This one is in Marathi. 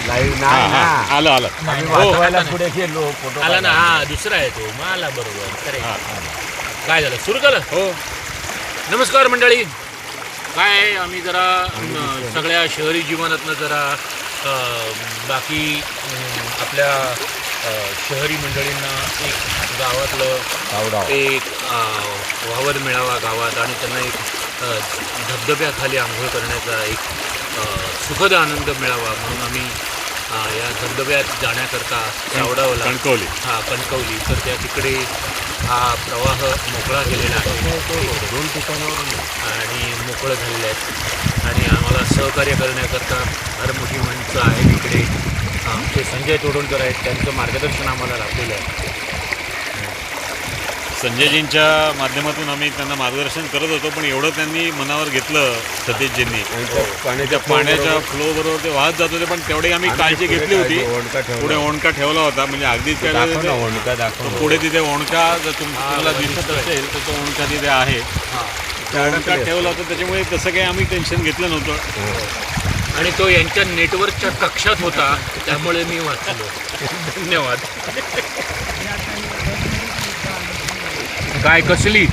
लाईव्ह नाही ना. आलं आलं. आम्ही हो. वाचवायला पुढे गेलो फोटो आला ना. हा दुसरा आहे तो मग आला बरोबर. खरे काय झालं सुरू झालं. हो नमस्कार मंडळी. काय आहे आम्ही जरा सगळ्या शहरी जीवनातनं जरा बाकी आपल्या शहरी मंडळींना एक गावातलं एक वावर मिळावा गावात आणि त्यांना एक धबधब्याखाली आंघोळ करण्याचा एक सुखद आनंद मिळावा म्हणून आम्ही या धबधब्यात जाण्याकरता सावडावला कणकवली. कणकवली. तर त्या तिकडे हा प्रवाह मोकळा केलेला आहे. 2 ठिकाणावरून आणि मोकळं झालेलं आहे आणि आम्हाला सहकार्य करण्याकरता फार मोठी माणसं आहे तिकडे. आमचे संजय तोडणकर आहेत. त्यांचं मार्गदर्शन आम्हाला लाभलेलं आहे. संजयजींच्या माध्यमातून आम्ही त्यांना मार्गदर्शन करत होतो, पण एवढं त्यांनी मनावर घेतलं सतीशजींनी. त्या पाण्याच्या फ्लो बरोबर ते वाहत जात होते, पण तेवढी आम्ही काळजी घेतली होती. पुढे ओणका ठेवला होता, म्हणजे अगदीच पुढे तिथे ओणका जर तुम्हाला दिसत असेल तर तो ओणका तिथे आहे. ओणका ठेवला होता, त्याच्यामुळे तसं काही आम्ही टेन्शन घेतलं नव्हतं. आणि तो यांच्या नेटवर्कच्या कक्षात होता, त्यामुळे मी वाचलो. धन्यवाद. काय कसली